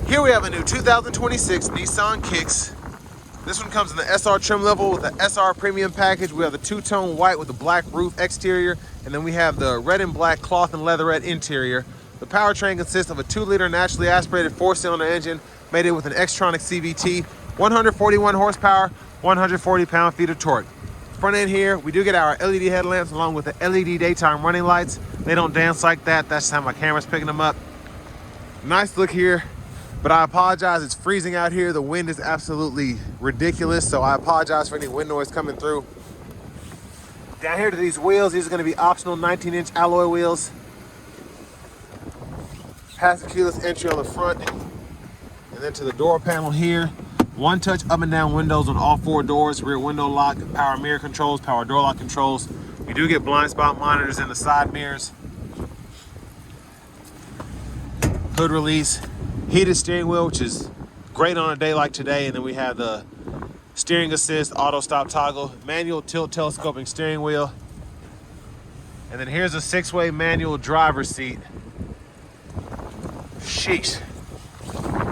Here we have a new 2026 Nissan Kicks. This one comes in the SR trim level with the SR premium package. We have the two-tone white with the black roof exterior, and then we have the red and black cloth and leatherette interior. The powertrain consists of a 2-liter naturally aspirated 4-cylinder engine mated with an Xtronic CVT, 141 horsepower, 140 pound-feet of torque. Front end here, we do get our LED headlamps along with the LED daytime running lights. They don't dance like that. That's just how my camera's picking them up. Nice look here. But I apologize, it's freezing out here. The wind is absolutely ridiculous, so I apologize for any wind noise coming through. Down here to these wheels, these are gonna be optional 19-inch alloy wheels. Passive keyless entry on the front. And then to the door panel here, one-touch up and down windows on all 4 doors, rear window lock, power mirror controls, power door lock controls. We do get blind spot monitors in the side mirrors. Hood release. Heated steering wheel, which is great on a day like today. And then we have the steering assist, auto stop toggle, manual tilt telescoping steering wheel. And then here's a 6-way manual driver's seat. Sheesh.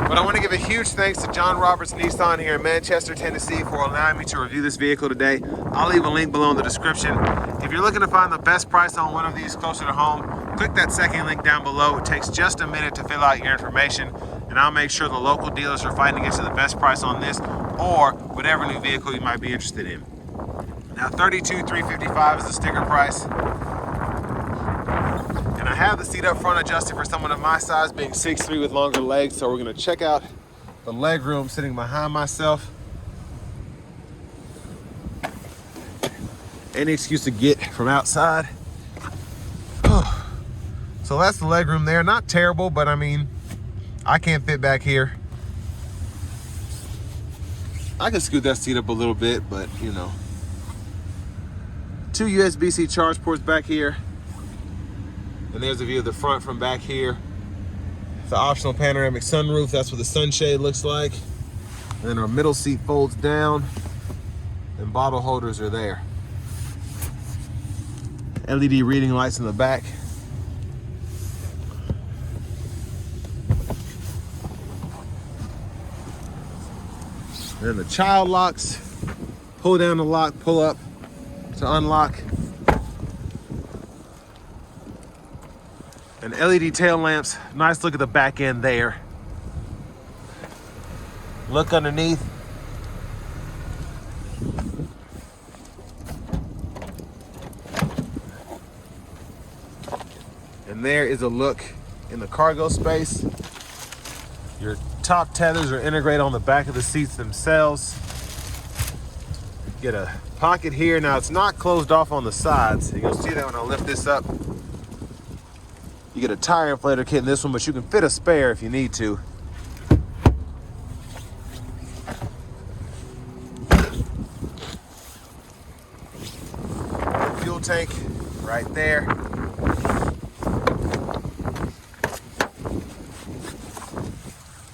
But I want to give a huge thanks to John Roberts Nissan here in Manchester, Tennessee for allowing me to review this vehicle today. I'll leave a link below in the description. If you're looking to find the best price on one of these closer to home, click that second link down below. It takes just a minute to fill out your information, and I'll make sure the local dealers are fighting to get you the best price on this or whatever new vehicle you might be interested in. Now $32,355 is the sticker price. And I have the seat up front adjusted for someone of my size, being 6'3" with longer legs. So we're gonna check out the leg room sitting behind myself. Any excuse to get from outside. So that's the leg room there. Not terrible, but I mean, I can't fit back here. I can scoot that seat up a little bit, but you know. 2 USB-C charge ports back here. And there's a view of the front from back here. It's an optional panoramic sunroof. That's what the sunshade looks like. And then our middle seat folds down and bottle holders are there. LED reading lights in the back. And then the child locks. Pull down the lock, pull up to unlock. And LED tail lamps. Nice look at the back end there. Look underneath. And there is a look in the cargo space. Your top tethers are integrated on the back of the seats themselves. Get a pocket here. Now it's not closed off on the sides. You'll see that when I lift this up. You get a tire inflator kit in this one, but you can fit a spare if you need to. Fuel tank right there.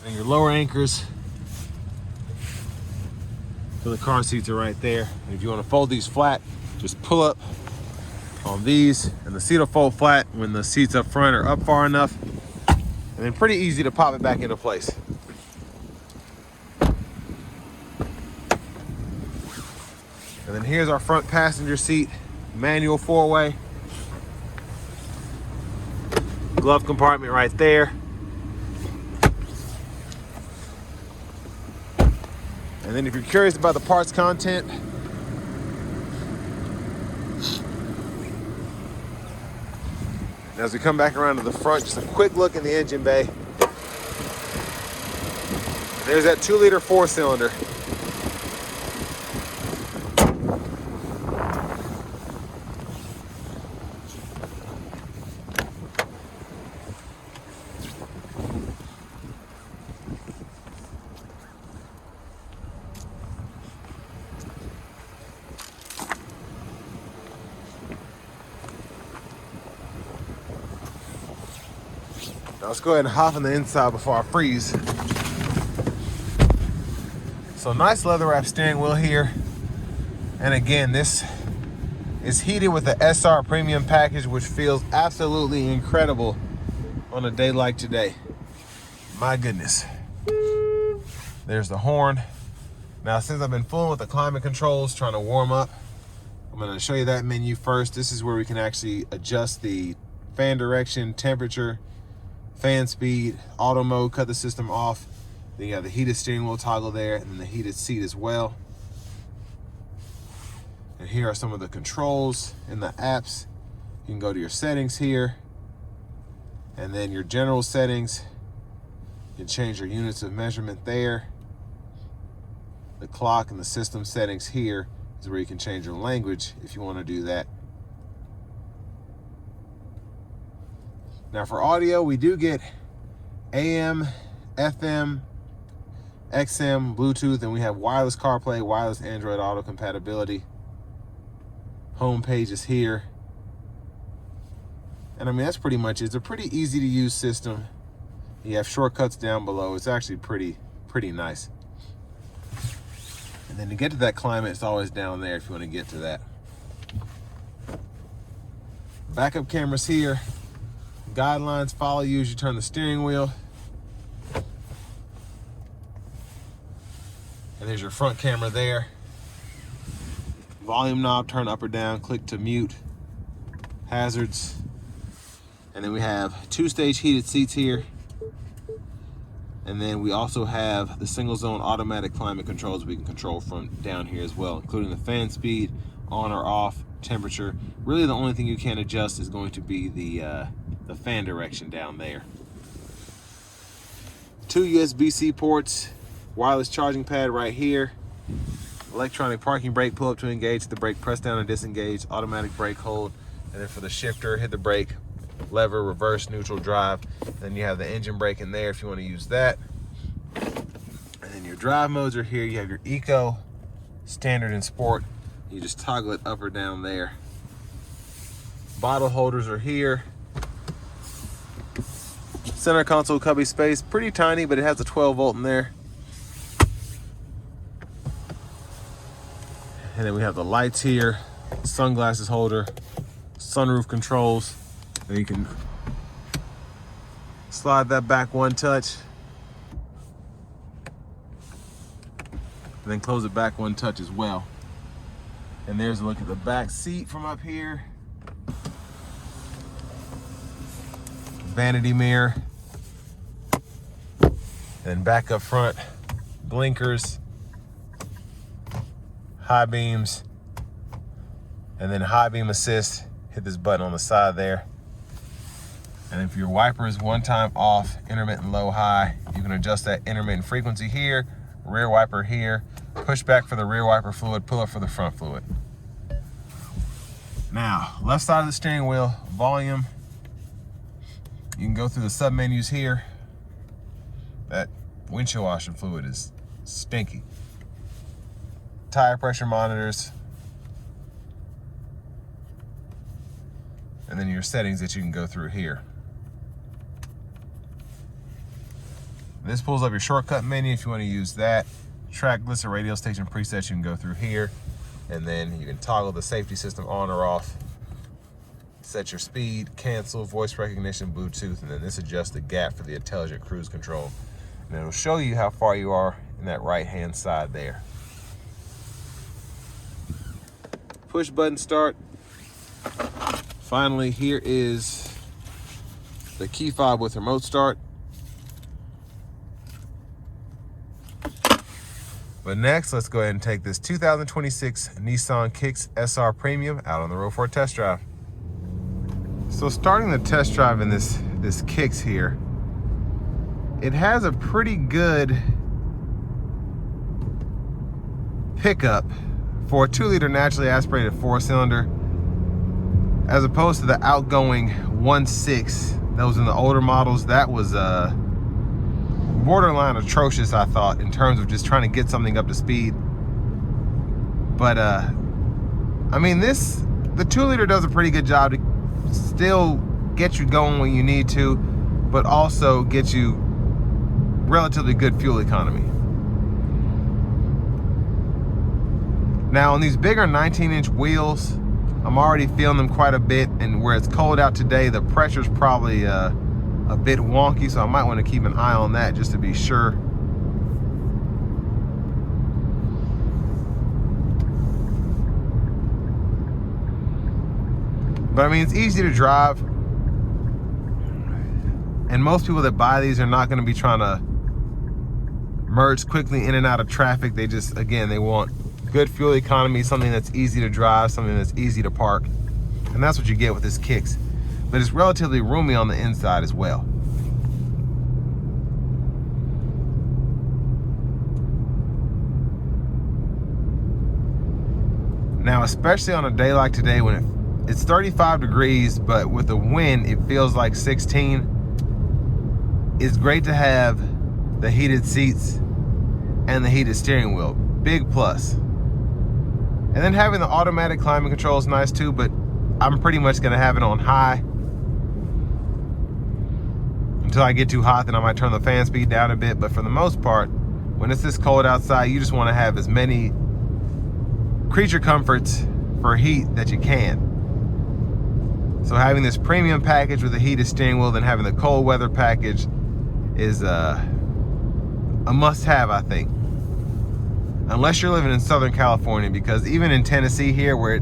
And your lower anchors for the car seats are right there. And if you want to fold these flat, just pull up on these, and the seat will fold flat when the seats up front are up far enough, and then pretty easy to pop it back into place. And then here's our front passenger seat, manual 4-way. Glove compartment right there. And then if you're curious about the parts content, as we come back around to the front, just a quick look in the engine bay. There's that 2-liter 4-cylinder. Now let's go ahead and hop on the inside before I freeze. So nice leather wrap steering wheel here. And again, this is heated with the SR premium package, which feels absolutely incredible on a day like today. My goodness. There's the horn. Now, since I've been fooling with the climate controls, trying to warm up, I'm gonna show you that menu first. This is where we can actually adjust the fan direction, temperature, fan speed, auto mode, cut the system off. Then you have the heated steering wheel toggle there, and then the heated seat as well. And here are some of the controls in the apps. You can go to your settings here, and then your general settings. You can change your units of measurement there. The clock and the system settings here is where you can change your language if you want to do that. Now for audio, we do get AM, FM, XM, Bluetooth, and we have wireless CarPlay, wireless Android Auto compatibility. Home page is here. And I mean, that's pretty much it. It's a pretty easy to use system. You have shortcuts down below. It's actually pretty nice. And then to get to that climate, it's always down there if you want to get to that. Backup cameras here. Guidelines follow you as you turn the steering wheel. And there's your front camera there. Volume knob, turn up or down, click to mute. Hazards. And then we have 2-stage heated seats here. And then we also have the single zone automatic climate controls we can control from down here as well, including the fan speed, on or off, temperature. Really the only thing you can adjust is going to be the fan direction down there. 2 USB-C ports, wireless charging pad right here, electronic parking brake, pull up to engage the brake, press down and disengage, automatic brake hold, and then for the shifter, hit the brake, lever, reverse, neutral, drive. Then you have the engine brake in there if you want to use that. And then your drive modes are here. You have your Eco, Standard, and Sport. You just toggle it up or down there. Bottle holders are here. Center console cubby space, pretty tiny, but it has a 12-volt in there. And then we have the lights here, sunglasses holder, sunroof controls. Then you can slide that back one touch, and then close it back one touch as well. And there's a look at the back seat from up here. Vanity mirror. And back up front, blinkers, high beams, and then high beam assist. Hit this button on the side there. And if your wiper is one time off, intermittent low high, you can adjust that intermittent frequency here, rear wiper here, push back for the rear wiper fluid, pull up for the front fluid. Now, left side of the steering wheel, volume. You can go through the sub menus here. That windshield washer fluid is stinky. Tire pressure monitors. And then your settings that you can go through here. This pulls up your shortcut menu if you want to use that. Track list of radio station presets you can go through here. And then you can toggle the safety system on or off. Set your speed, cancel, voice recognition, Bluetooth, and then this adjusts the gap for the intelligent cruise control. And it'll show you how far you are in that right-hand side there. Push button start. Finally, here is the key fob with remote start. But next, let's go ahead and take this 2026 Nissan Kicks SR Premium out on the road for a test drive. So starting the test drive in this Kicks here, it has a pretty good pickup for a 2-liter naturally aspirated 4-cylinder, as opposed to the outgoing 1.6 that was in the older models. That was borderline atrocious, I thought, in terms of just trying to get something up to speed. But I mean, the 2-liter does a pretty good job to still get you going when you need to, but also get you relatively good fuel economy. Now on these bigger 19-inch wheels, I'm already feeling them quite a bit, and where it's cold out today, the pressure's probably a bit wonky, so I might want to keep an eye on that just to be sure. But I mean, it's easy to drive. And most people that buy these are not going to be trying to merge quickly in and out of traffic. They just, again, they want good fuel economy, something that's easy to drive, something that's easy to park. And that's what you get with this Kicks. But it's relatively roomy on the inside as well. Now, especially on a day like today when it's 35 degrees, but with the wind, it feels like 16. It's great to have the heated seats and the heated steering wheel. Big plus. And then having the automatic climate control is nice too, but I'm pretty much gonna have it on high. Until I get too hot, then I might turn the fan speed down a bit. But for the most part, when it's this cold outside, you just wanna have as many creature comforts for heat that you can. So having this premium package with the heated steering wheel, then having the cold weather package is a must-have, I think. Unless you're living in Southern California, because even in Tennessee here, where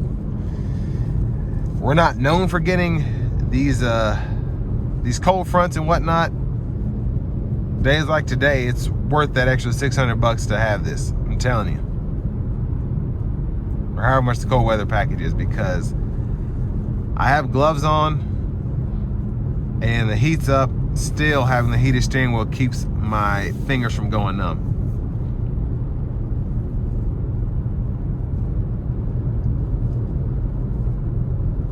we're not known for getting these cold fronts and whatnot, days like today, it's worth that extra $600 to have this. I'm telling you. Or however much the cold weather package is, because I have gloves on and the heat's up. Still, having the heated steering wheel keeps my fingers from going numb.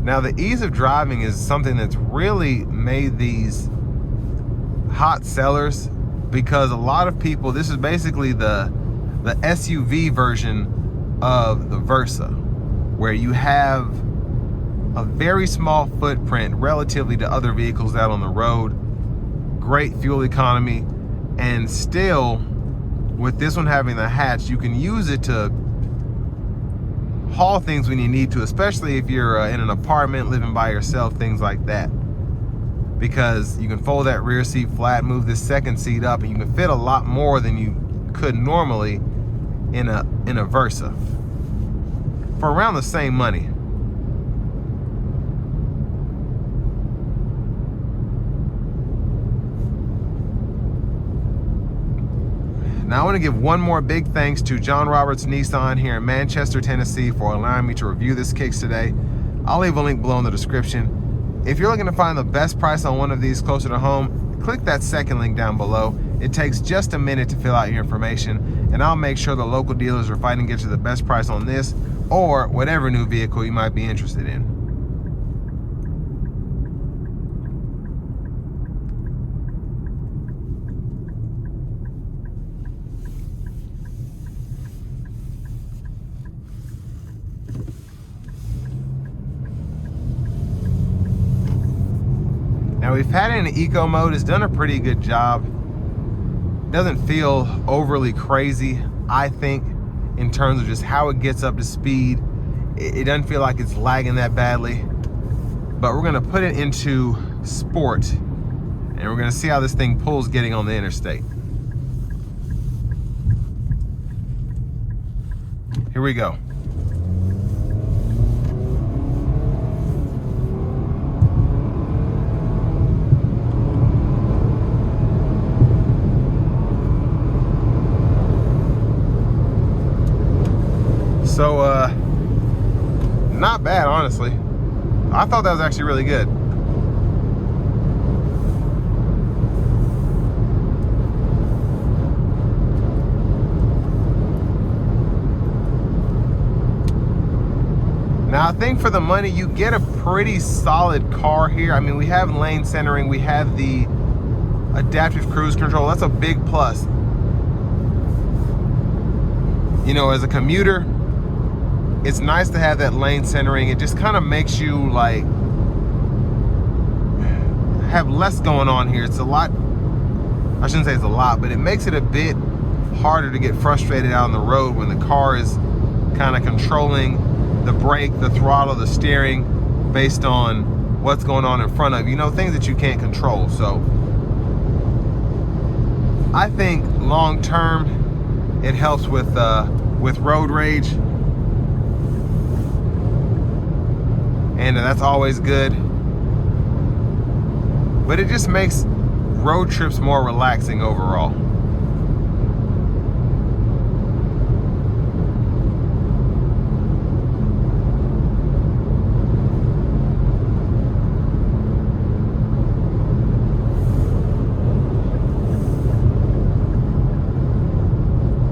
Now, the ease of driving is something that's really made these hot sellers, because a lot of people, this is basically the SUV version of the Versa, where you have a very small footprint relatively to other vehicles out on the road, great fuel economy, and still with this one having the hatch, you can use it to haul things when you need to, especially if you're in an apartment living by yourself, things like that, because you can fold that rear seat flat, move this second seat up, and you can fit a lot more than you could normally in a Versa for around the same money. Now I want to give one more big thanks to John Roberts Nissan here in Manchester, Tennessee, for allowing me to review this Kicks today. I'll leave a link below in the description. If you're looking to find the best price on one of these closer to home, click that second link down below. It takes just a minute to fill out your information, and I'll make sure the local dealers are fighting to get you the best price on this or whatever new vehicle you might be interested in. Now, we've had it in eco mode. It's done a pretty good job. Doesn't feel overly crazy, I think, in terms of just how it gets up to speed. It doesn't feel like it's lagging that badly. But we're gonna put it into sport, and we're gonna see how this thing pulls getting on the interstate. Here we go. So, not bad, honestly. I thought that was actually really good. Now, I think for the money, you get a pretty solid car here. I mean, we have lane centering, we have the adaptive cruise control. That's a big plus. You know, as a commuter, it's nice to have that lane centering. It just kind of makes you like have less going on here. It's a lot, I shouldn't say it's a lot, but it makes it a bit harder to get frustrated out on the road when the car is kind of controlling the brake, the throttle, the steering based on what's going on in front of you. You know, things that you can't control. So I think long term it helps with road rage. and that's always good. But it just makes road trips more relaxing overall.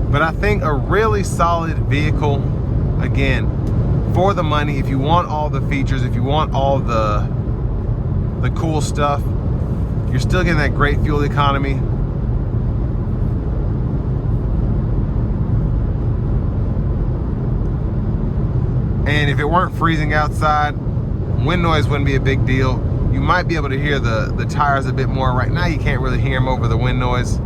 But I think a really solid vehicle, again, for the money, if you want all the features, if you want all the cool stuff, you're still getting that great fuel economy. And if it weren't freezing outside, wind noise wouldn't be a big deal. You might be able to hear the tires a bit more. Right now you can't really hear them over the wind noise.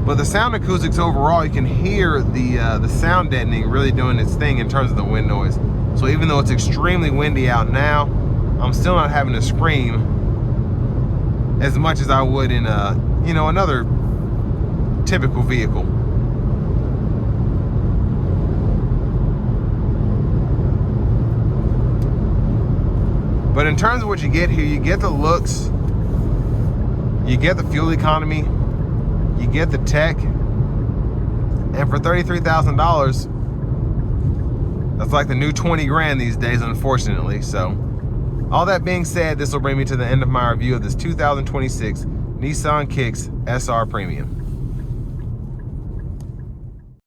But the sound acoustics overall, you can hear the sound deadening really doing its thing in terms of the wind noise. So even though it's extremely windy out now, I'm still not having to scream as much as I would in another typical vehicle. But in terms of what you get here, you get the looks, you get the fuel economy, you get the tech, and for $33,000, that's like the new 20 grand these days, unfortunately. So all that being said, this will bring me to the end of my review of this 2026 Nissan Kicks SR Premium.